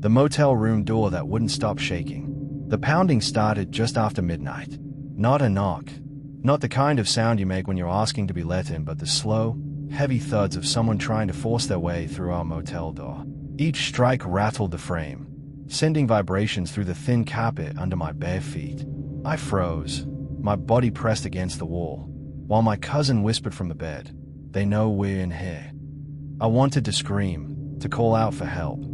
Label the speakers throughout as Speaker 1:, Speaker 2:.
Speaker 1: The motel room door that wouldn't stop shaking. The pounding started just after midnight. Not a knock. Not the kind of sound you make when you're asking to be let in, but the slow, heavy thuds of someone trying to force their way through our motel door. Each strike rattled the frame, sending vibrations through the thin carpet under my bare feet. I froze, my body pressed against the wall, while my cousin whispered from the bed, "They know we're in here." I wanted to scream, to call out for help,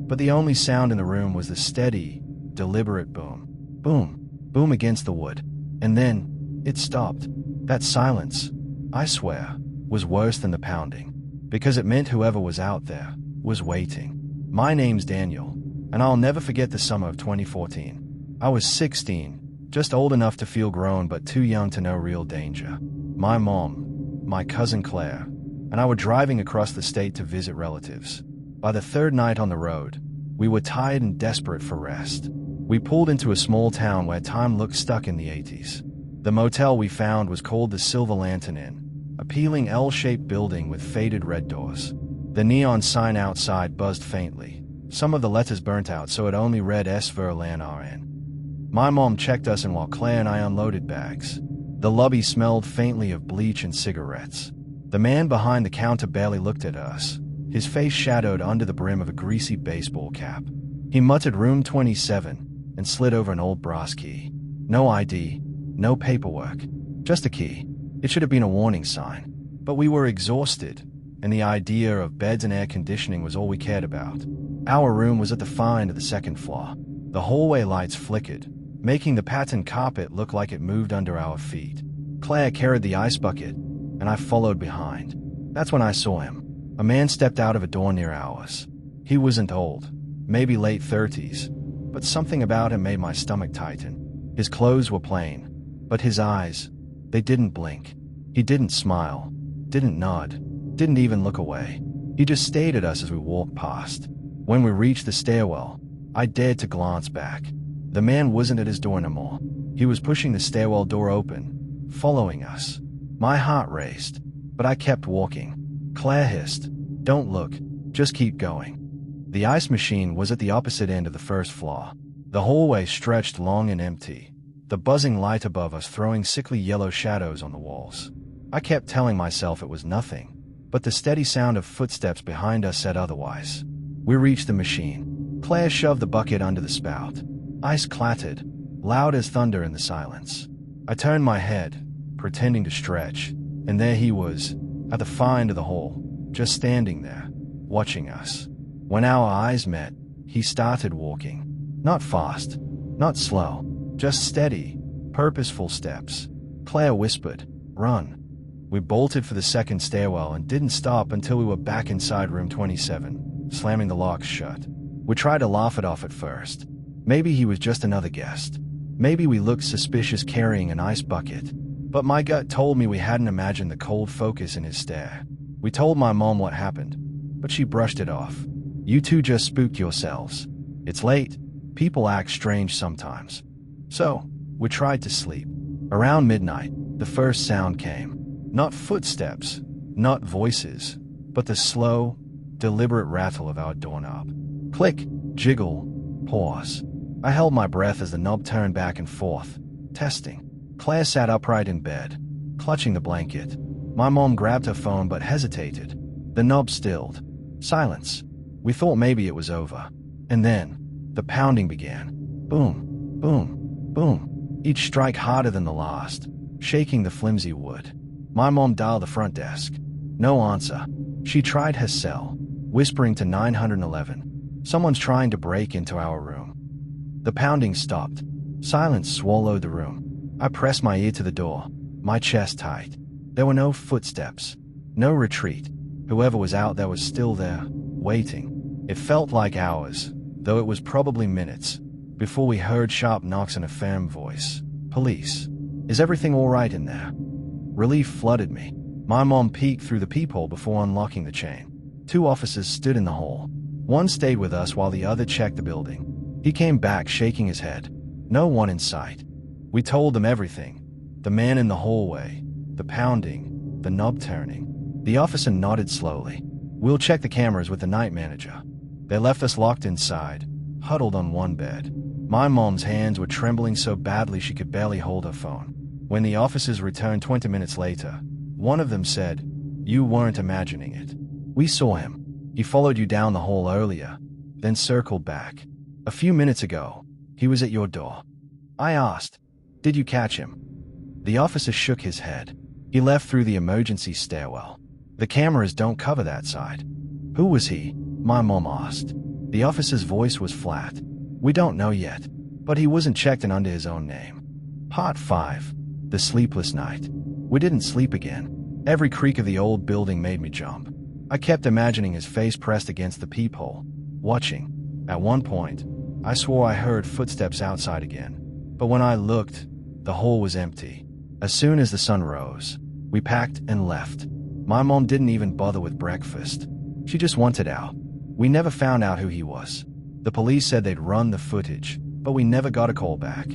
Speaker 1: but the only sound in the room was the steady, deliberate boom. Boom, boom against the wood. And then, it stopped. That silence, I swear, was worse than the pounding, because it meant whoever was out there was waiting. My name's Daniel, and I'll never forget the summer of 2014. I was 16, just old enough to feel grown but too young to know real danger. My mom, my cousin Claire, and I were driving across the state to visit relatives. By the third night on the road, we were tired and desperate for rest. We pulled into a small town where time looked stuck in the 80s. The motel we found was called the Silver Lantern Inn, a peeling L-shaped building with faded red doors. The neon sign outside buzzed faintly, some of the letters burnt out so it only read S. Verlan RN. My mom checked us in while Claire and I unloaded bags. The lobby smelled faintly of bleach and cigarettes. The man behind the counter barely looked at us, his face shadowed under the brim of a greasy baseball cap. He muttered room 27 and slid over an old brass key. No ID, no paperwork, just a key. It should have been a warning sign. But we were exhausted, and the idea of beds and air conditioning was all we cared about. Our room was at the far end of the second floor. The hallway lights flickered, making the patterned carpet look like it moved under our feet. Claire carried the ice bucket, and I followed behind. That's when I saw him. A man stepped out of a door near ours. He wasn't old, maybe late 30s, but something about him made my stomach tighten. His clothes were plain, but his eyes, they didn't blink. He didn't smile, didn't nod, didn't even look away. He just stared at us as we walked past. When we reached the stairwell, I dared to glance back. The man wasn't at his door anymore. He was pushing the stairwell door open, following us. My heart raced, but I kept walking. Claire hissed, "Don't look, just keep going." The ice machine was at the opposite end of the first floor. The hallway stretched long and empty, the buzzing light above us throwing sickly yellow shadows on the walls. I kept telling myself it was nothing, but the steady sound of footsteps behind us said otherwise. We reached the machine. Claire shoved the bucket under the spout. Ice clattered, loud as thunder in the silence. I turned my head, pretending to stretch, and there he was, at the far end of the hall, just standing there, watching us. When our eyes met, he started walking. Not fast, not slow, just steady, purposeful steps. Claire whispered, "Run." We bolted for the second stairwell and didn't stop until we were back inside room 27, slamming the locks shut. We tried to laugh it off at first. Maybe he was just another guest. Maybe we looked suspicious carrying an ice bucket. But my gut told me we hadn't imagined the cold focus in his stare. We told my mom what happened, but she brushed it off. "You two just spooked yourselves. It's late. People act strange sometimes." So, we tried to sleep. Around midnight, the first sound came. Not footsteps, not voices, but the slow, deliberate rattle of our doorknob. Click, jiggle, pause. I held my breath as the knob turned back and forth, testing. Claire sat upright in bed, clutching the blanket. My mom grabbed her phone but hesitated. The knob stilled. Silence. We thought maybe it was over. And then, the pounding began. Boom, boom, boom. Each strike harder than the last, shaking the flimsy wood. My mom dialed the front desk. No answer. She tried her cell, whispering to 911. "Someone's trying to break into our room." The pounding stopped. Silence swallowed the room. I pressed my ear to the door, my chest tight. There were no footsteps, no retreat. Whoever was out there was still there, waiting. It felt like hours, though it was probably minutes, before we heard sharp knocks and a firm voice. "Police. Is everything all right in there?" Relief flooded me. My mom peeked through the peephole before unlocking the chain. 2 officers stood in the hall. One stayed with us while the other checked the building. He came back shaking his head. No one in sight. We told them everything. The man in the hallway, the pounding, the knob turning. The officer nodded slowly. "We'll check the cameras with the night manager." They left us locked inside, huddled on one bed. My mom's hands were trembling so badly she could barely hold her phone. When the officers returned 20 minutes later, one of them said, "You weren't imagining it. We saw him. He followed you down the hall earlier, then circled back. A few minutes ago, he was at your door." I asked, "Did you catch him?" The officer shook his head. "He left through the emergency stairwell. The cameras don't cover that side." "Who was he?" my mom asked. The officer's voice was flat. "We don't know yet, but he wasn't checked in under his own name." Part 5. The sleepless night. We didn't sleep again. Every creak of the old building made me jump. I kept imagining his face pressed against the peephole, watching. At one point, I swore I heard footsteps outside again. But when I looked, the hall was empty. As soon as the sun rose, we packed and left. My mom didn't even bother with breakfast. She just wanted out. We never found out who he was. The police said they'd run the footage, but we never got a call back.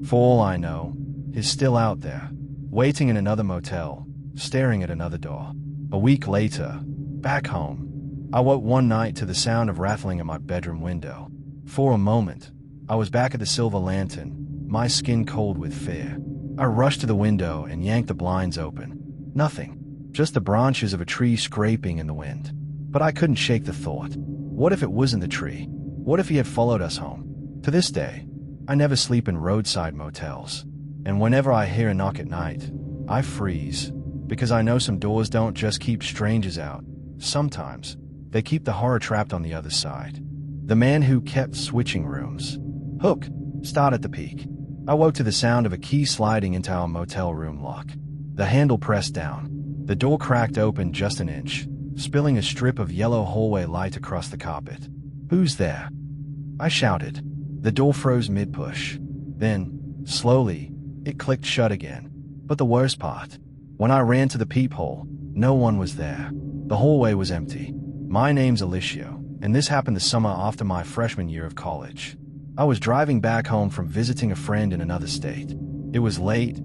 Speaker 1: For all I know, he's still out there, waiting in another motel, staring at another door. A week later, back home, I woke one night to the sound of rattling at my bedroom window. For a moment, I was back at the Silver Lantern, my skin cold with fear. I rushed to the window and yanked the blinds open. Nothing, just the branches of a tree scraping in the wind. But I couldn't shake the thought. What if it wasn't the tree? What if he had followed us home? To this day, I never sleep in roadside motels. And whenever I hear a knock at night, I freeze, because I know some doors don't just keep strangers out. Sometimes, they keep the horror trapped on the other side. The man who kept switching rooms. Hook, start at the peak. I woke to the sound of a key sliding into our motel room lock. The handle pressed down. The door cracked open just an inch, spilling a strip of yellow hallway light across the carpet. "Who's there?" I shouted. The door froze mid-push. Then, slowly, it clicked shut again. But the worst part, when I ran to the peephole, no one was there. The hallway was empty. My name's Alicia, and this happened the summer after my freshman year of college. I was driving back home from visiting a friend in another state. It was late,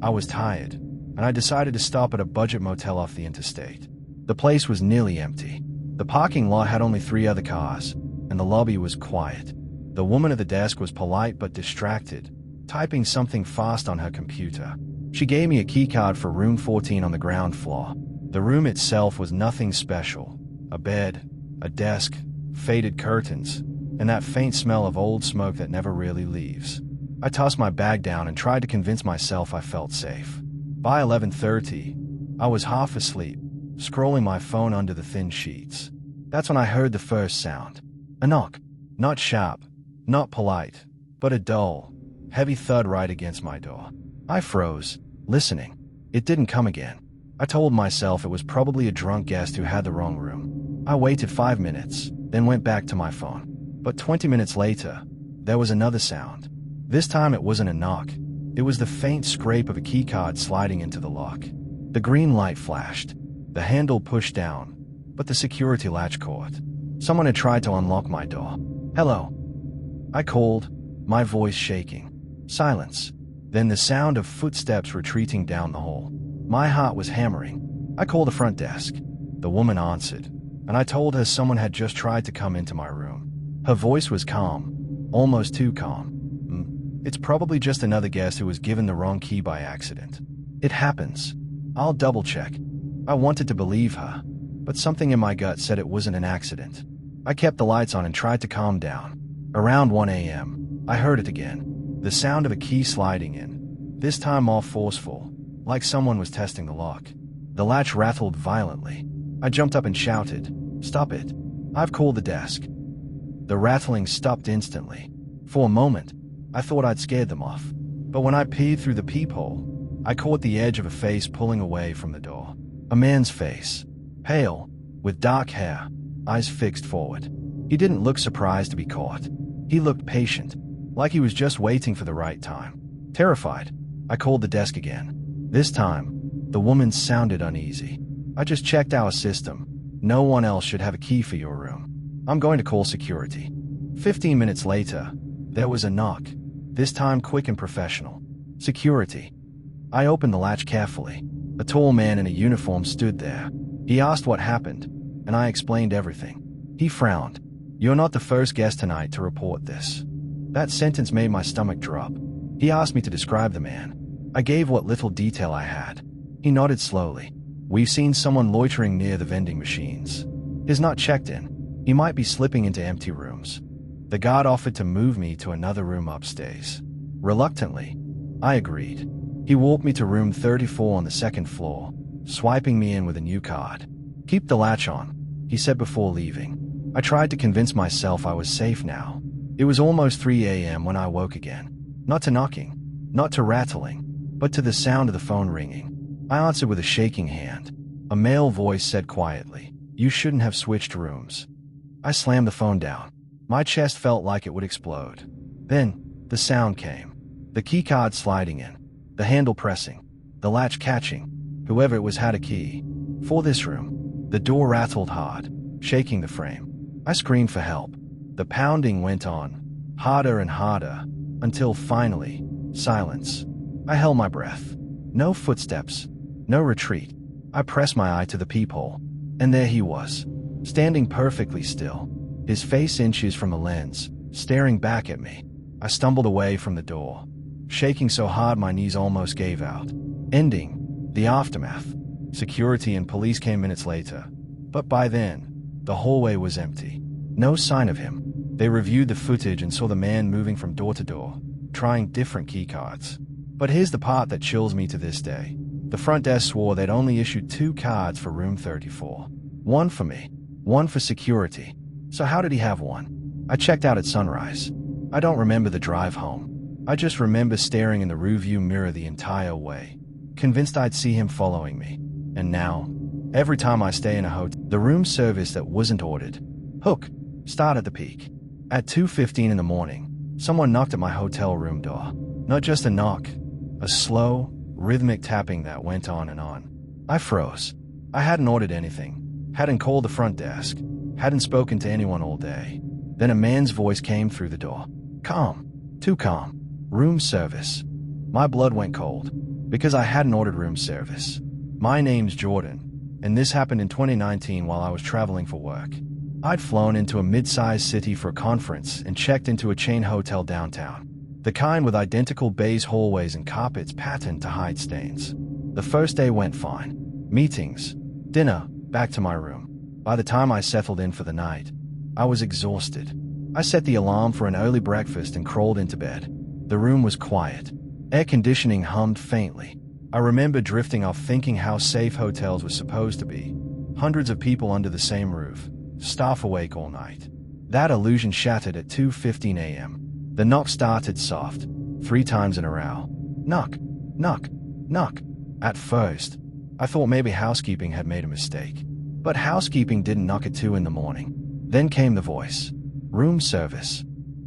Speaker 1: I was tired, and I decided to stop at a budget motel off the interstate. The place was nearly empty. The parking lot had only 3 other cars, and the lobby was quiet. The woman at the desk was polite but distracted, typing something fast on her computer. She gave me a keycard for room 14 on the ground floor. The room itself was nothing special. A bed, a desk, faded curtains, and that faint smell of old smoke that never really leaves. I tossed my bag down and tried to convince myself I felt safe. By 11:30, I was half asleep, scrolling my phone under the thin sheets. That's when I heard the first sound. A knock. Not sharp, not polite, but a dull, heavy thud right against my door. I froze, listening. It didn't come again. I told myself it was probably a drunk guest who had the wrong room. I waited 5 minutes, then went back to my phone. But 20 minutes later, there was another sound. This time it wasn't a knock. It was the faint scrape of a keycard sliding into the lock. The green light flashed. The handle pushed down, but the security latch caught. Someone had tried to unlock my door. "Hello," I called, my voice shaking. Silence. Then the sound of footsteps retreating down the hall. My heart was hammering. I called the front desk. The woman answered, and I told her someone had just tried to come into my room. Her voice was calm, almost too calm. It's probably just another guest who was given the wrong key by accident. It happens. I'll double check. I wanted to believe her, but something in my gut said it wasn't an accident. I kept the lights on and tried to calm down. Around 1 a.m., I heard it again. The sound of a key sliding in, this time more forceful, like someone was testing the lock. The latch rattled violently. I jumped up and shouted, "Stop it. I've called the desk." The rattling stopped instantly. For a moment, I thought I'd scared them off. But when I peered through the peephole, I caught the edge of a face pulling away from the door. A man's face, pale, with dark hair, eyes fixed forward. He didn't look surprised to be caught. He looked patient, like he was just waiting for the right time. Terrified, I called the desk again. This time, the woman sounded uneasy. "I just checked our system. No one else should have a key for your room. I'm going to call security." 15 minutes later, there was a knock, this time quick and professional. Security. I opened the latch carefully. A tall man in a uniform stood there. He asked what happened, and I explained everything. He frowned. "You're not the first guest tonight to report this." That sentence made my stomach drop. He asked me to describe the man. I gave what little detail I had. He nodded slowly. "We've seen someone loitering near the vending machines. He's not checked in. He might be slipping into empty rooms." The guard offered to move me to another room upstairs. Reluctantly, I agreed. He walked me to room 34 on the second floor, swiping me in with a new card. "Keep the latch on," he said before leaving. I tried to convince myself I was safe now. It was almost 3 a.m. when I woke again. Not to knocking, not to rattling, but to the sound of the phone ringing. I answered with a shaking hand. A male voice said quietly, "You shouldn't have switched rooms." I slammed the phone down. My chest felt like it would explode. Then, the sound came. The keycard sliding in. The handle pressing. The latch catching. Whoever it was had a key. For this room. The door rattled hard, shaking the frame. I screamed for help. The pounding went on, harder and harder, until finally, silence. I held my breath. No footsteps. No retreat. I pressed my eye to the peephole. And there he was, standing perfectly still, his face inches from the lens, staring back at me. I stumbled away from the door, shaking so hard my knees almost gave out. Ending. The aftermath. Security and police came minutes later. But by then, the hallway was empty. No sign of him. They reviewed the footage and saw the man moving from door to door, trying different keycards. But here's the part that chills me to this day. The front desk swore they'd only issued 2 cards for room 34. One for me, one for security. So how did he have one? I checked out at sunrise. I don't remember the drive home. I just remember staring in the rearview mirror the entire way, convinced I'd see him following me. And now, every time I stay in a hotel, the room service that wasn't ordered, hook, start at the peak. At 2:15 in the morning, someone knocked at my hotel room door. Not just a knock, a slow, rhythmic tapping that went on and on. I froze. I hadn't ordered anything, hadn't called the front desk, hadn't spoken to anyone all day. Then a man's voice came through the door. Calm. Too calm. Room service. My blood went cold, because I hadn't ordered room service. My name's Jordan, and this happened in 2019 while I was traveling for work. I'd flown into a mid-sized city for a conference and checked into a chain hotel downtown. The kind with identical beige hallways and carpets patterned to hide stains. The first day went fine. Meetings, dinner, back to my room. By the time I settled in for the night, I was exhausted. I set the alarm for an early breakfast and crawled into bed. The room was quiet. Air conditioning hummed faintly. I remember drifting off thinking how safe hotels were supposed to be. Hundreds of people under the same roof, staff awake all night. That illusion shattered at 2:15 a.m. The knock started soft, 3 times in a row. Knock, knock, knock. At first, I thought maybe housekeeping had made a mistake. But housekeeping didn't knock at 2 in the morning. Then came the voice. Room service.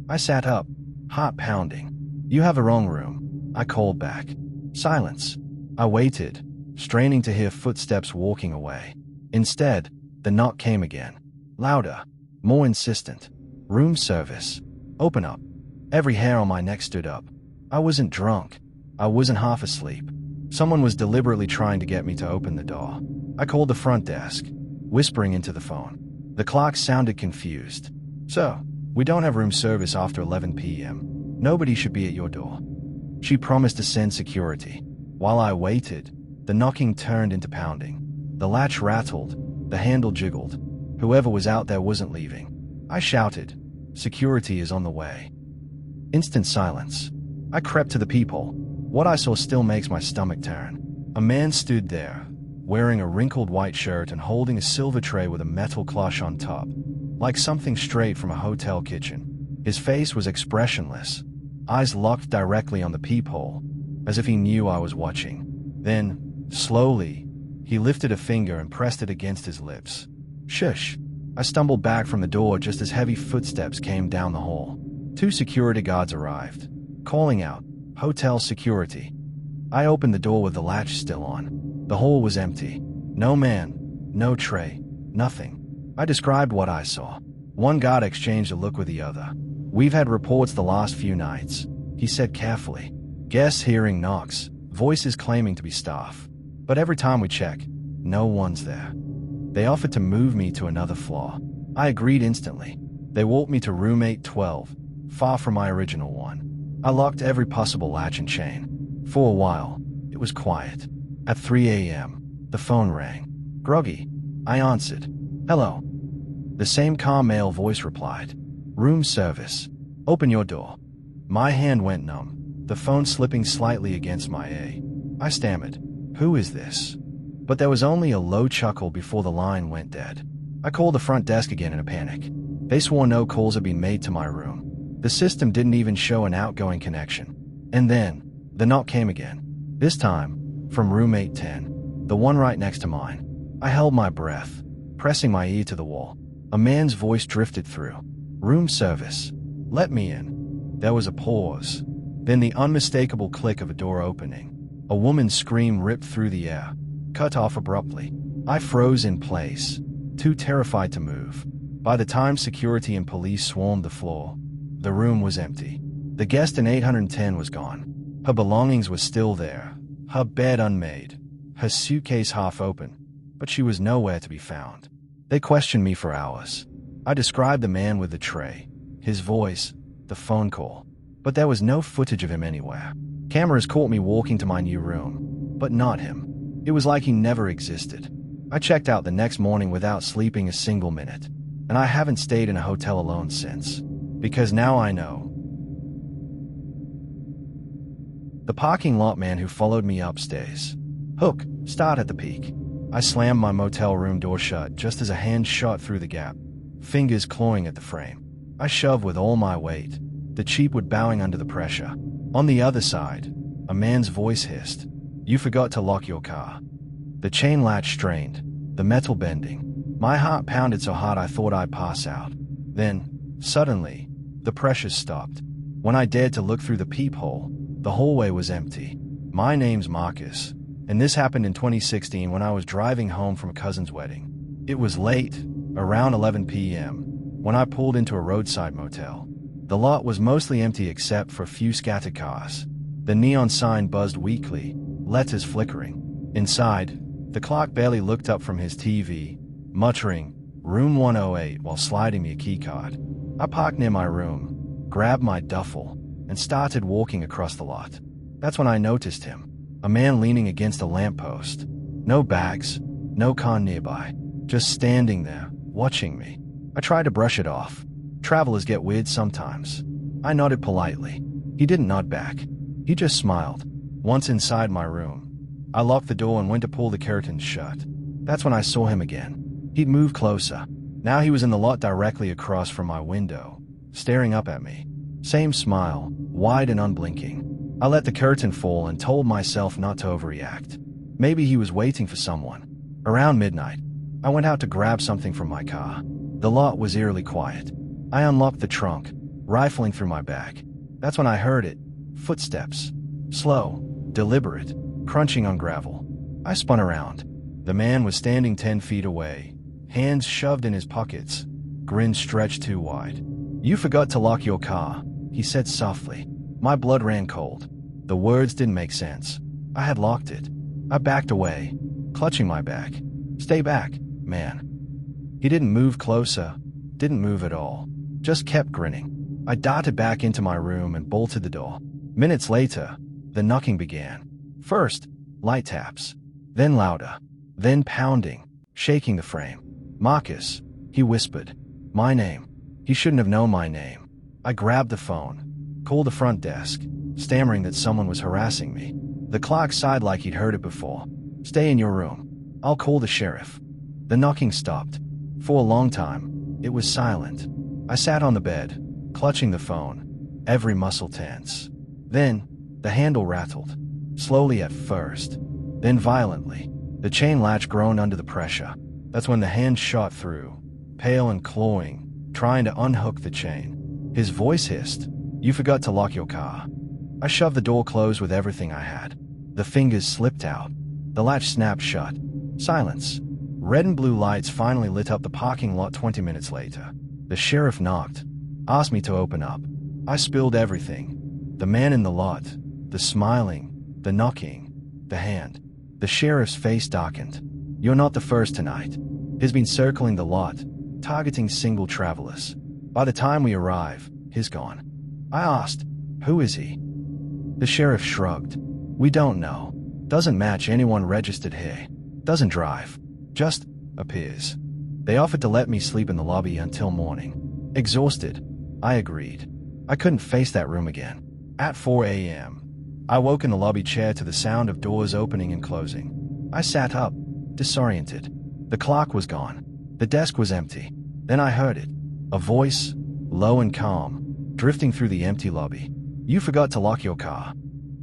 Speaker 1: I sat up, heart pounding. You have a wrong room, I called back. Silence. I waited, straining to hear footsteps walking away. Instead, the knock came again. Louder, more insistent. Room service. Open up. Every hair on my neck stood up. I wasn't drunk. I wasn't half asleep. Someone was deliberately trying to get me to open the door. I called the front desk, whispering into the phone. The clerk sounded confused. "Sir, we don't have room service after 11 p.m. Nobody should be at your door." She promised to send security. While I waited, the knocking turned into pounding. The latch rattled, the handle jiggled. Whoever was out there wasn't leaving. I shouted, "Security is on the way." Instant silence. I crept to the peephole. What I saw still makes my stomach turn. A man stood there, wearing a wrinkled white shirt and holding a silver tray with a metal cloche on top, like something straight from a hotel kitchen. His face was expressionless, eyes locked directly on the peephole, as if he knew I was watching. Then, slowly, he lifted a finger and pressed it against his lips. Shush. I stumbled back from the door just as heavy footsteps came down the hall. 2 security guards arrived, calling out, "Hotel security." I opened the door with the latch still on. The hall was empty. No man, no tray, nothing. I described what I saw. One guard exchanged a look with the other. "We've had reports the last few nights," he said carefully. "Guests hearing knocks, voices claiming to be staff. But every time we check, no one's there." They offered to move me to another floor. I agreed instantly. They walked me to room 812, far from my original one. I locked every possible latch and chain. For a while, it was quiet. At 3 a.m., the phone rang. Groggy. I answered. Hello. The same calm male voice replied. Room service. Open your door. My hand went numb, the phone slipping slightly against my A. I stammered. Who is this? But there was only a low chuckle before the line went dead. I called the front desk again in a panic. They swore no calls had been made to my room. The system didn't even show an outgoing connection. And then, the knock came again. This time, from room 810, the one right next to mine. I held my breath, pressing my ear to the wall. A man's voice drifted through. Room service. Let me in. There was a pause. Then the unmistakable click of a door opening. A woman's scream ripped through the air, cut off abruptly. I froze in place, too terrified to move. By the time security and police swarmed the floor, the room was empty. The guest in 810 was gone. Her belongings were still there, her bed unmade, her suitcase half open, but she was nowhere to be found. They questioned me for hours. I described the man with the tray, his voice, the phone call, but there was no footage of him anywhere. Cameras caught me walking to my new room, but not him. It was like he never existed. I checked out the next morning without sleeping a single minute, and I haven't stayed in a hotel alone since, because now I know. The parking lot man who followed me upstairs. Hook, start at the peak. I slammed my motel room door shut just as a hand shot through the gap, fingers clawing at the frame. I shoved with all my weight, the cheapwood bowing under the pressure. On the other side, a man's voice hissed. You forgot to lock your car. The chain latch strained, the metal bending. My heart pounded so hard I thought I'd pass out. Then, suddenly, the pressure stopped. When I dared to look through the peephole, the hallway was empty. My name's Marcus, and this happened in 2016 when I was driving home from a cousin's wedding. It was late, around 11 p.m., when I pulled into a roadside motel. The lot was mostly empty except for a few scattered cars. The neon sign buzzed weakly, letters flickering. Inside, the clerk barely looked up from his TV, muttering, Room 108, while sliding me a keycard. I parked near my room, grabbed my duffel, and started walking across the lot. That's when I noticed him, a man leaning against a lamppost. No bags, no car nearby, just standing there, watching me. I tried to brush it off. Travelers get weird sometimes. I nodded politely. He didn't nod back. He just smiled. Once inside my room, I locked the door and went to pull the curtains shut. That's when I saw him again. He'd moved closer. Now he was in the lot directly across from my window, staring up at me. Same smile, wide and unblinking. I let the curtain fall and told myself not to overreact. Maybe he was waiting for someone. Around midnight, I went out to grab something from my car. The lot was eerily quiet. I unlocked the trunk, rifling through my bag. That's when I heard it. Footsteps. Slow, deliberate, crunching on gravel. I spun around. The man was standing 10 feet away, hands shoved in his pockets, grin stretched too wide. You forgot to lock your car, he said softly. My blood ran cold. The words didn't make sense. I had locked it. I backed away, clutching my bag. Stay back, man. He didn't move closer, didn't move at all, just kept grinning. I darted back into my room and bolted the door. Minutes later, the knocking began. First, light taps, then louder, then pounding, shaking the frame. Marcus, he whispered. My name. He shouldn't have known my name. I grabbed the phone, called the front desk, stammering that someone was harassing me. The clerk sighed like he'd heard it before. Stay in your room. I'll call the sheriff. The knocking stopped. For a long time, it was silent. I sat on the bed, clutching the phone, every muscle tense. Then, the handle rattled. Slowly at first, then violently. The chain latch groaned under the pressure. That's when the hand shot through, pale and clawing, trying to unhook the chain. His voice hissed, You forgot to lock your car. I shoved the door closed with everything I had. The fingers slipped out. The latch snapped shut. Silence. Red and blue lights finally lit up the parking lot 20 minutes later. The sheriff knocked, asked me to open up. I spilled everything. The man in the lot, the smiling, the knocking, the hand. The sheriff's face darkened. You're not the first tonight. He's been circling the lot, targeting single travelers. By the time we arrive, he's gone. I asked, "Who is he?" The sheriff shrugged. "We don't know. Doesn't match anyone registered here. Doesn't drive. Just appears." They offered to let me sleep in the lobby until morning. Exhausted, I agreed. I couldn't face that room again. At 4 a.m., I woke in the lobby chair to the sound of doors opening and closing. I sat up, disoriented. The clock was gone. The desk was empty. Then I heard it. A voice, low and calm, drifting through the empty lobby. "You forgot to lock your car."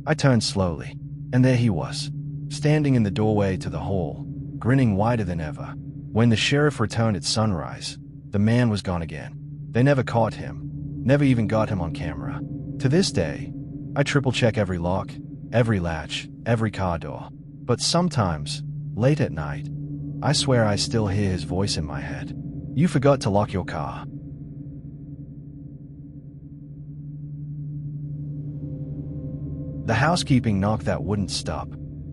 Speaker 1: I turned slowly, and there he was, standing in the doorway to the hall, grinning wider than ever. When the sheriff returned at sunrise, the man was gone again. They never caught him, never even got him on camera. To this day, I triple-check every lock, every latch, every car door. But sometimes, late at night, I swear I still hear his voice in my head. "You forgot to lock your car." The housekeeping knock that wouldn't stop.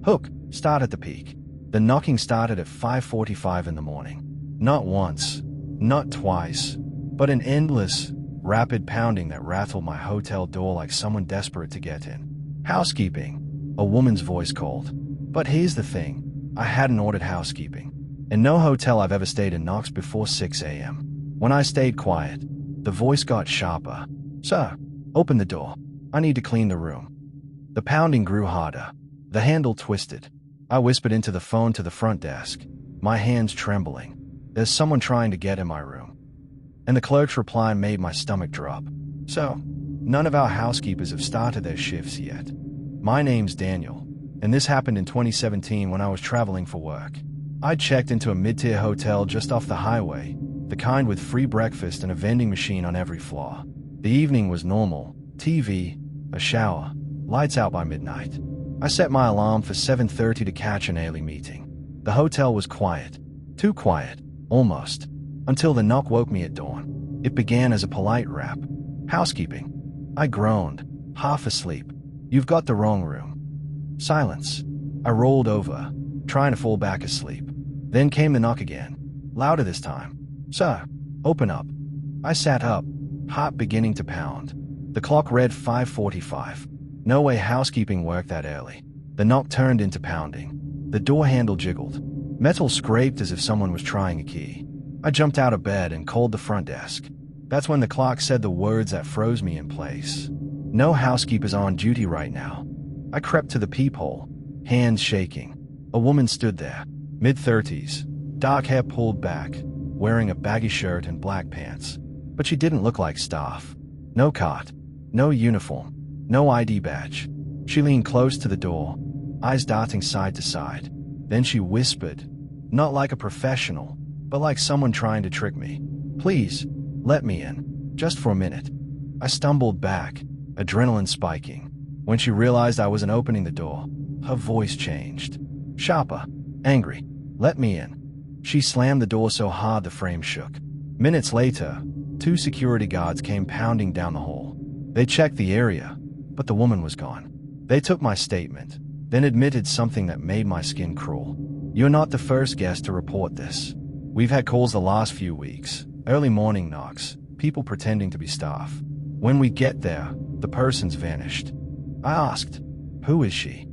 Speaker 1: Hook, start at the peak. The knocking started at 5:45 in the morning. Not once, not twice, but an endless, rapid pounding that rattled my hotel door like someone desperate to get in. "Housekeeping," a woman's voice called. But here's the thing, I hadn't ordered housekeeping. In no hotel I've ever stayed in knocks before 6 a.m. When I stayed quiet, the voice got sharper. "Sir, open the door. I need to clean the room." The pounding grew harder. The handle twisted. I whispered into the phone to the front desk, my hands trembling. "There's someone trying to get in my room." And the clerk's reply made my stomach drop. "So, none of our housekeepers have started their shifts yet. My name's Daniel, and this happened in 2017 when I was traveling for work. I'd checked into a mid-tier hotel just off the highway, the kind with free breakfast and a vending machine on every floor. The evening was normal, TV, a shower, lights out by midnight. I set my alarm for 7:30 to catch an early meeting. The hotel was quiet. Too quiet, almost, until the knock woke me at dawn. It began as a polite rap. "Housekeeping." I groaned, half asleep. "You've got the wrong room." Silence. I rolled over, trying to fall back asleep. Then came the knock again, louder this time. "Sir, open up." I sat up, heart beginning to pound. The clock read 5:45. No way housekeeping worked that early. The knock turned into pounding. The door handle jiggled. Metal scraped as if someone was trying a key. I jumped out of bed and called the front desk. That's when the clock said the words that froze me in place. "No housekeepers on duty right now." I crept to the peephole, hands shaking. A woman stood there, mid-30s, dark hair pulled back, wearing a baggy shirt and black pants. But she didn't look like staff. No cart, no uniform, no ID badge. She leaned close to the door, eyes darting side to side. Then she whispered, not like a professional, but like someone trying to trick me. "Please, let me in, just for a minute." I stumbled back, adrenaline spiking. When she realized I wasn't opening the door, her voice changed. Sharper, angry. "Let me in." She slammed the door so hard the frame shook. Minutes later, 2 security guards came pounding down the hall. They checked the area, but the woman was gone. They took my statement, then admitted something that made my skin crawl. "You're not the first guest to report this. We've had calls the last few weeks, early morning knocks, people pretending to be staff. When we get there, the person's vanished." I asked, "Who is she?"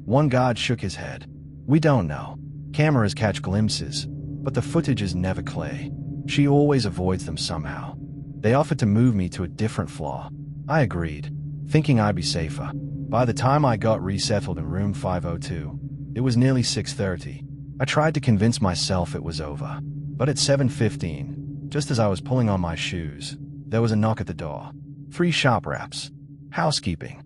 Speaker 1: One guard shook his head. "We don't know. Cameras catch glimpses, but the footage is never clear. She always avoids them somehow." They offered to move me to a different floor. I agreed, thinking I'd be safer. By the time I got resettled in room 502, it was nearly 6:30. I tried to convince myself it was over. But at 7:15, just as I was pulling on my shoes, there was a knock at the door. 3 sharp raps. "Housekeeping."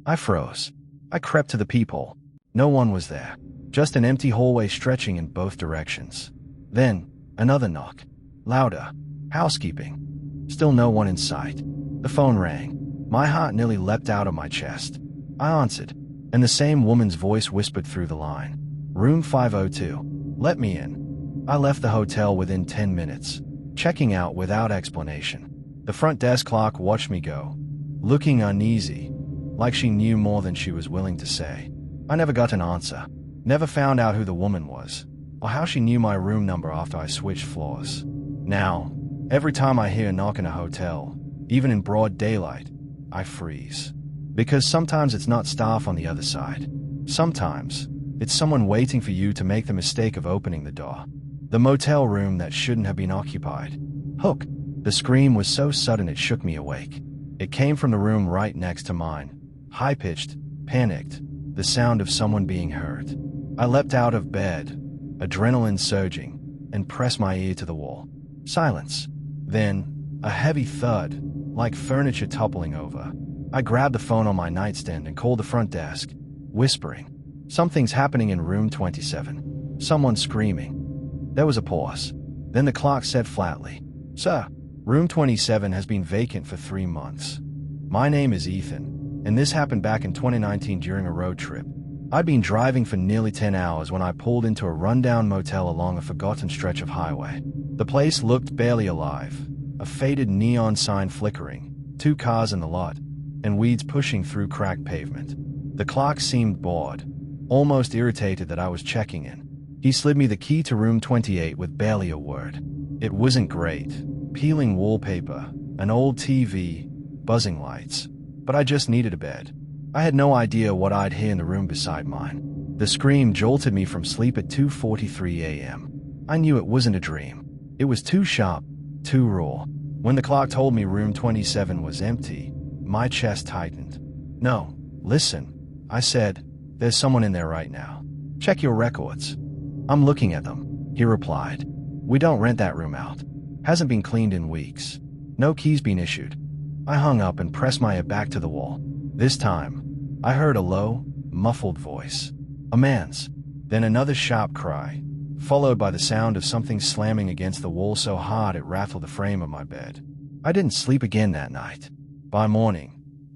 Speaker 1: I froze. I crept to the peephole. No one was there. Just an empty hallway stretching in both directions. Then, another knock. Louder. "Housekeeping." Still no one in sight. The phone rang. My heart nearly leapt out of my chest. I answered, and the same woman's voice whispered through the line. "Room 502. Let me in." I left the hotel within 10 minutes, checking out without explanation. The front desk clerk watched me go, looking uneasy, like she knew more than she was willing to say. I never got an answer. Never found out who the woman was, or how she knew my room number after I switched floors. Now, Every time I hear a knock in a hotel, even in broad daylight, I freeze. Because sometimes it's not staff on the other side. Sometimes, it's someone waiting for you to make the mistake of opening the door. The motel room that shouldn't have been occupied. Hook. The scream was so sudden it shook me awake. It came from the room right next to mine. High-pitched, panicked, the sound of someone being hurt. I leapt out of bed, adrenaline surging, and pressed my ear to the wall. Silence. Then, a heavy thud, like furniture toppling over. I grabbed the phone on my nightstand and called the front desk, whispering, "Something's happening in room 27. Someone's screaming." There was a pause. Then the clerk said flatly, "Sir, room 27 has been vacant for 3 months. My name is Ethan, and this happened back in 2019 during a road trip. I'd been driving for nearly 10 hours when I pulled into a rundown motel along a forgotten stretch of highway. The place looked barely alive, a faded neon sign flickering, 2 cars in the lot, and weeds pushing through cracked pavement. The clerk seemed bored, almost irritated that I was checking in. He slid me the key to room 28 with barely a word. It wasn't great. Peeling wallpaper, an old TV, buzzing lights. But I just needed a bed. I had no idea what I'd hear in the room beside mine. The scream jolted me from sleep at 2:43 a.m. I knew it wasn't a dream. It was too sharp, too raw. When the clerk told me room 27 was empty, my chest tightened. "No, listen," I said. "There's someone in there right now. Check your records." "I'm looking at them," he replied. "We don't rent that room out. Hasn't been cleaned in weeks. No keys been issued." I hung up and pressed my ear back to the wall. This time, I heard a low, muffled voice. A man's. Then another sharp cry, followed by the sound of something slamming against the wall so hard it rattled the frame of my bed. I didn't sleep again that night. By morning,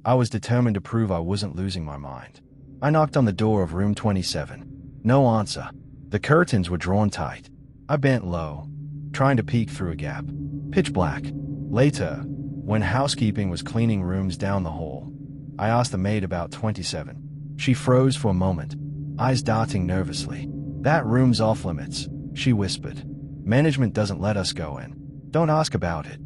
Speaker 1: I was determined to prove I wasn't losing my mind. I knocked on the door of room 27. No answer. The curtains were drawn tight. I bent low, trying to peek through a gap. Pitch black. Later, when housekeeping was cleaning rooms down the hall, I asked the maid about 27. She froze for a moment, eyes darting nervously. "That room's off limits," she whispered. "Management doesn't let us go in. Don't ask about it."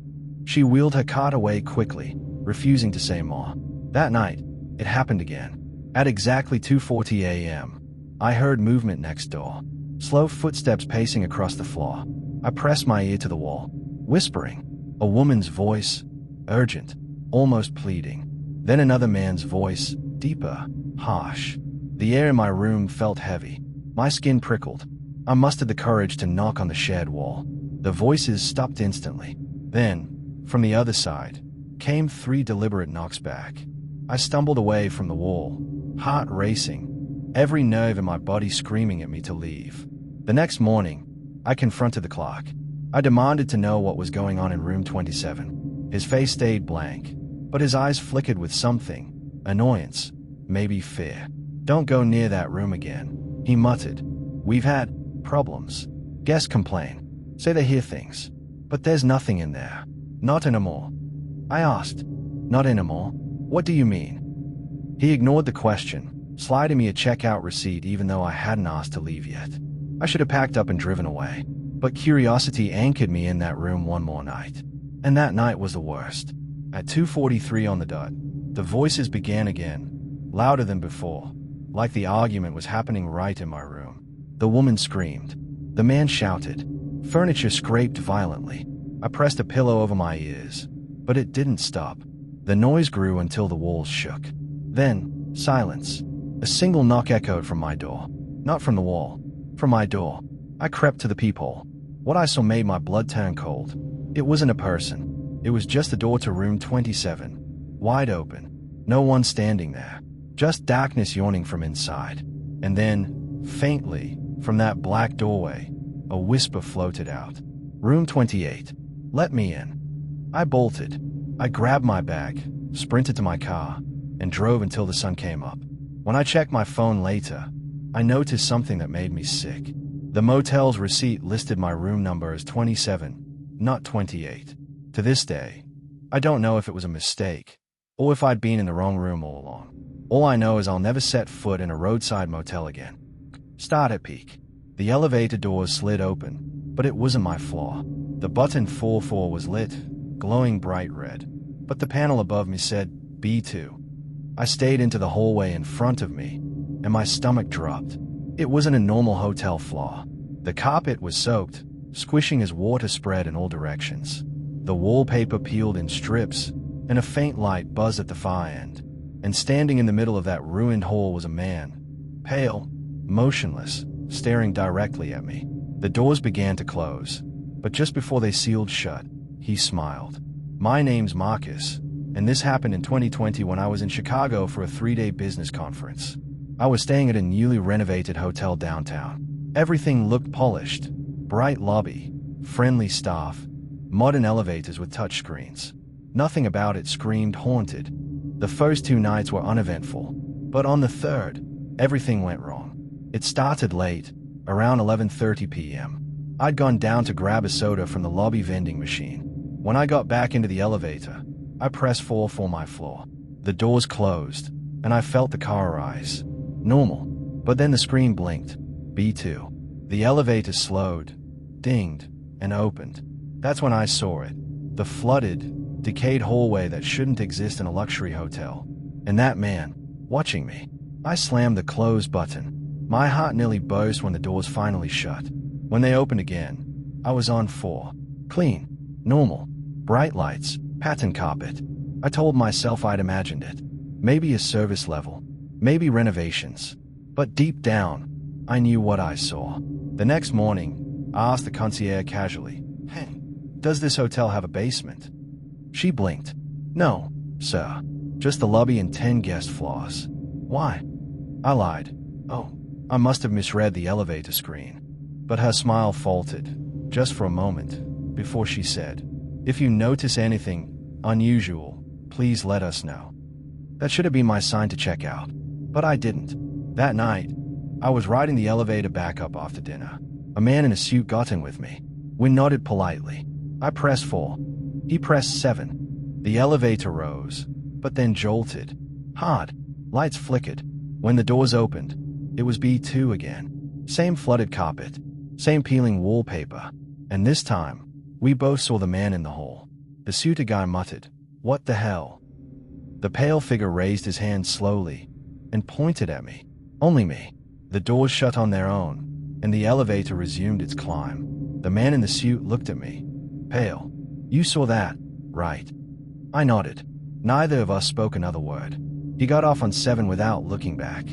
Speaker 1: She wheeled her cart away quickly, refusing to say more. That night, it happened again. At exactly 2:40 a.m., I heard movement next door. Slow footsteps pacing across the floor. I pressed my ear to the wall, whispering. A woman's voice, urgent, almost pleading. Then another man's voice, deeper, harsh. The air in my room felt heavy. My skin prickled. I mustered the courage to knock on the shared wall. The voices stopped instantly. Then, from the other side, came 3 deliberate knocks back. I stumbled away from the wall, heart racing, every nerve in my body screaming at me to leave. The next morning, I confronted the clerk. I demanded to know what was going on in room 27. His face stayed blank, but his eyes flickered with something, annoyance, maybe fear. "Don't go near that room again," he muttered. "We've had problems. Guests complain, say they hear things, but there's nothing in there. Not anymore." I asked, "Not anymore? What do you mean?" He ignored the question, sliding me a checkout receipt even though I hadn't asked to leave yet. I should have packed up and driven away, but curiosity anchored me in that room one more night. And that night was the worst. At 2:43 on the dot, the voices began again, louder than before, like the argument was happening right in my room. The woman screamed. The man shouted. Furniture scraped violently. I pressed a pillow over my ears, but it didn't stop. The noise grew until the walls shook. Then, silence. A single knock echoed from my door. Not from the wall. From my door. I crept to the peephole. What I saw made my blood turn cold. It wasn't a person. It was just the door to room 27. Wide open. No one standing there. Just darkness yawning from inside. And then, faintly, from that black doorway, a whisper floated out. "Room 28. Let me in." I bolted. I grabbed my bag, sprinted to my car, and drove until the sun came up. When I checked my phone later, I noticed something that made me sick. The motel's receipt listed my room number as 27, not 28. To this day, I don't know if it was a mistake, or if I'd been in the wrong room all along. All I know is I'll never set foot in a roadside motel again. Start at peak. The elevator doors slid open, but it wasn't my floor. The button 44 was lit, glowing bright red, but the panel above me said B2. I stayed into the hallway in front of me, and my stomach dropped. It wasn't a normal hotel floor. The carpet was soaked, squishing as water spread in all directions. The wallpaper peeled in strips, and a faint light buzzed at the far end. And standing in the middle of that ruined hall was a man, pale, motionless, staring directly at me. The doors began to close, but just before they sealed shut, he smiled. My name's Marcus, and this happened in 2020 when I was in Chicago for a 3-day business conference. I was staying at a newly renovated hotel downtown. Everything looked polished, bright lobby, friendly staff, modern elevators with touchscreens. Nothing about it screamed haunted. The first 2 nights were uneventful, but on the third, everything went wrong. It started late, around 11:30 p.m. I'd gone down to grab a soda from the lobby vending machine. When I got back into the elevator, I pressed 4 for my floor. The doors closed, and I felt the car rise. Normal. But then the screen blinked. B2. The elevator slowed, dinged, and opened. That's when I saw it. The flooded, decayed hallway that shouldn't exist in a luxury hotel. And that man, watching me. I slammed the close button. My heart nearly burst when the doors finally shut. When they opened again, I was on 4. Clean, normal, bright lights, pattern carpet. I told myself I'd imagined it. Maybe a service level, maybe renovations. But deep down, I knew what I saw. The next morning, I asked the concierge casually, "Hey, does this hotel have a basement?" She blinked. "No, sir. Just the lobby and 10 guest floors." "Why?" I lied. "Oh, I must have misread the elevator screen." But her smile faltered, just for a moment, before she said, "If you notice anything unusual, please let us know." That should have been my sign to check out, but I didn't. That night, I was riding the elevator back up after dinner. A man in a suit got in with me. We nodded politely. I pressed 4. He pressed 7. The elevator rose, but then jolted. Hard. Lights flickered. When the doors opened, it was B2 again. Same flooded carpet, same peeling wallpaper. And this time, we both saw the man in the hall. The suited guy muttered, "What the hell?" The pale figure raised his hand slowly and pointed at me. Only me. The doors shut on their own, and the elevator resumed its climb. The man in the suit looked at me. "Pale. You saw that, right?" I nodded. Neither of us spoke another word. He got off on 7 without looking back.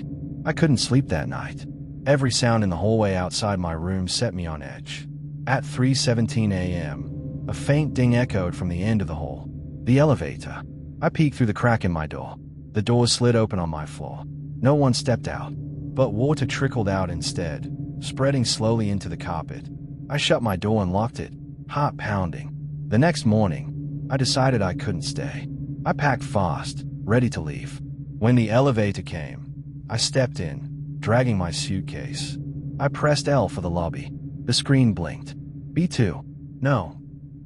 Speaker 1: I couldn't sleep that night. Every sound in the hallway outside my room set me on edge. At 3:17 a.m., a faint ding echoed from the end of the hall. The elevator. I peeked through the crack in my door. The doors slid open on my floor. No one stepped out, but water trickled out instead, spreading slowly into the carpet. I shut my door and locked it, heart pounding. The next morning, I decided I couldn't stay. I packed fast, ready to leave. When the elevator came, I stepped in, dragging my suitcase. I pressed L for the lobby. The screen blinked. "B2. No,"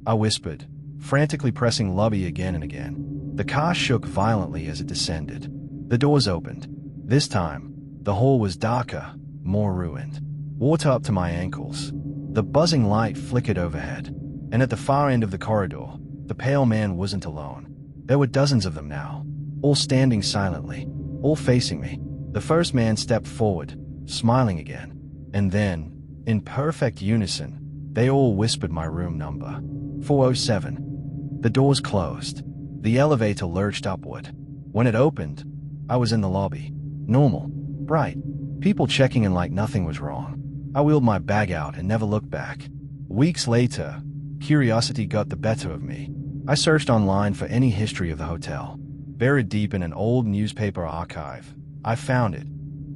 Speaker 1: I whispered, frantically pressing lobby again and again. The car shook violently as it descended. The doors opened. This time, the hall was darker, more ruined. Water up to my ankles. The buzzing light flickered overhead. And at the far end of the corridor, the pale man wasn't alone. There were dozens of them now, all standing silently, all facing me. The first man stepped forward, smiling again. And then, in perfect unison, they all whispered my room number. 407. The doors closed. The elevator lurched upward. When it opened, I was in the lobby. Normal. Bright. People checking in like nothing was wrong. I wheeled my bag out and never looked back. Weeks later, curiosity got the better of me. I searched online for any history of the hotel. Buried deep in an old newspaper archive, I found it.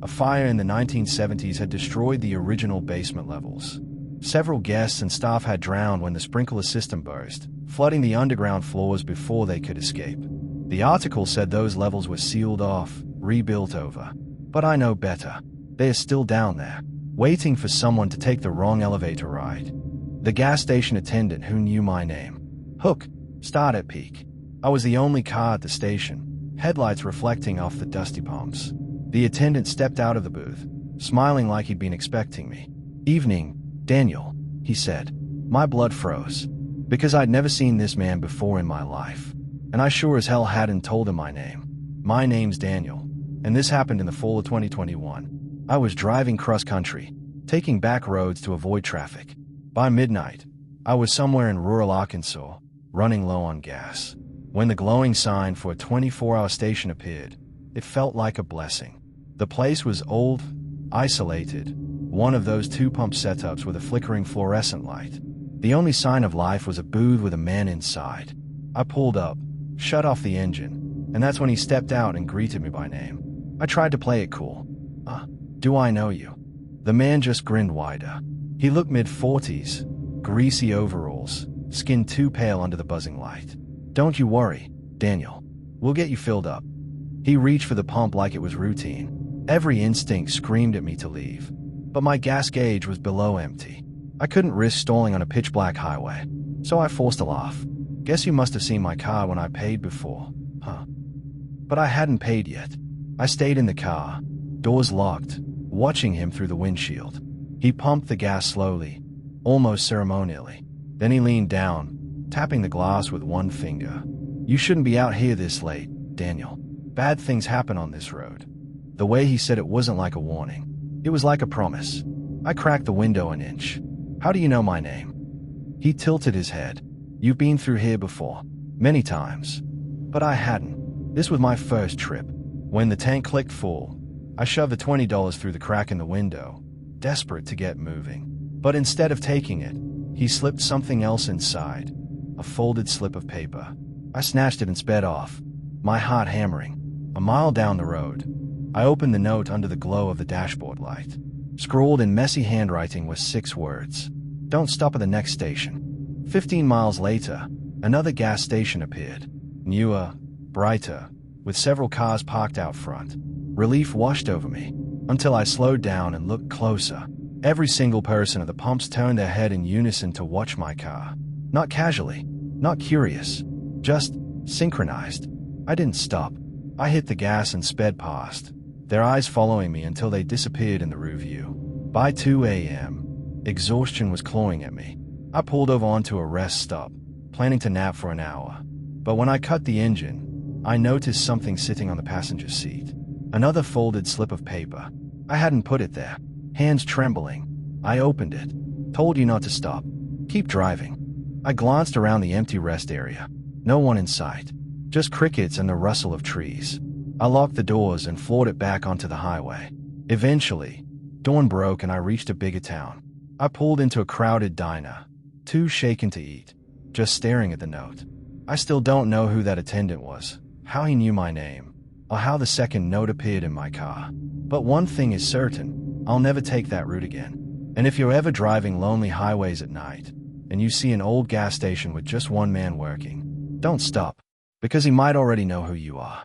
Speaker 1: A fire in the 1970s had destroyed the original basement levels. Several guests and staff had drowned when the sprinkler system burst, flooding the underground floors before they could escape. The article said those levels were sealed off, rebuilt over. But I know better. They are still down there, waiting for someone to take the wrong elevator ride. The gas station attendant who knew my name. Hook. Start at peak. I was the only car at the station, headlights reflecting off the dusty pumps. The attendant stepped out of the booth, smiling like he'd been expecting me. "Evening, Daniel," he said. My blood froze. because I'd never seen this man before in my life, and I sure as hell hadn't told him my name. My name's Daniel, and this happened in the fall of 2021. I was driving cross-country, taking back roads to avoid traffic. By midnight, I was somewhere in rural Arkansas, running low on gas. When the glowing sign for a 24-hour station appeared, it felt like a blessing. The place was old, isolated, one of those two-pump setups with a flickering fluorescent light. The only sign of life was a booth with a man inside. I pulled up, shut off the engine, and that's when he stepped out and greeted me by name. I tried to play it cool. Do I know you? The man just grinned wider. He looked mid-40s, greasy overalls, skin too pale under the buzzing light. Don't you worry, Daniel. We'll get you filled up. He reached for the pump like it was routine. Every instinct screamed at me to leave, but my gas gauge was below empty. I couldn't risk stalling on a pitch-black highway, so I forced a laugh. Guess you must have seen my car when I paid before, huh? But I hadn't paid yet. I stayed in the car, doors locked, watching him through the windshield. He pumped the gas slowly, almost ceremonially. Then he leaned down, tapping the glass with one finger. You shouldn't be out here this late, Daniel. Bad things happen on this road. The way he said it wasn't like a warning. It was like a promise. I cracked the window an inch. How do you know my name? He tilted his head. You've been through here before, many times. But I hadn't. This was my first trip. When the tank clicked full, I shoved the $20 through the crack in the window, desperate to get moving. But instead of taking it, he slipped something else inside, a folded slip of paper. I snatched it and sped off, my heart hammering. A mile down the road, I opened the note under the glow of the dashboard light. Scrawled in messy handwriting was 6 words. Don't stop at the next station. 15 miles later, another gas station appeared. Newer, brighter, with several cars parked out front. Relief washed over me, until I slowed down and looked closer. Every single person at the pumps turned their head in unison to watch my car. Not casually, not curious, just synchronized. I didn't stop. I hit the gas and sped past, their eyes following me until they disappeared in the rear view. By 2 a.m., exhaustion was clawing at me. I pulled over onto a rest stop, planning to nap for an hour. But when I cut the engine, I noticed something sitting on the passenger seat. Another folded slip of paper. I hadn't put it there. Hands trembling, I opened it. Told you not to stop. Keep driving. I glanced around the empty rest area. No one in sight. Just crickets and the rustle of trees. I locked the doors and floored it back onto the highway. Eventually, dawn broke and I reached a bigger town. I pulled into a crowded diner, too shaken to eat, just staring at the note. I still don't know who that attendant was, how he knew my name, or how the second note appeared in my car. But one thing is certain, I'll never take that route again. And if you're ever driving lonely highways at night, and you see an old gas station with just one man working, don't stop, because he might already know who you are.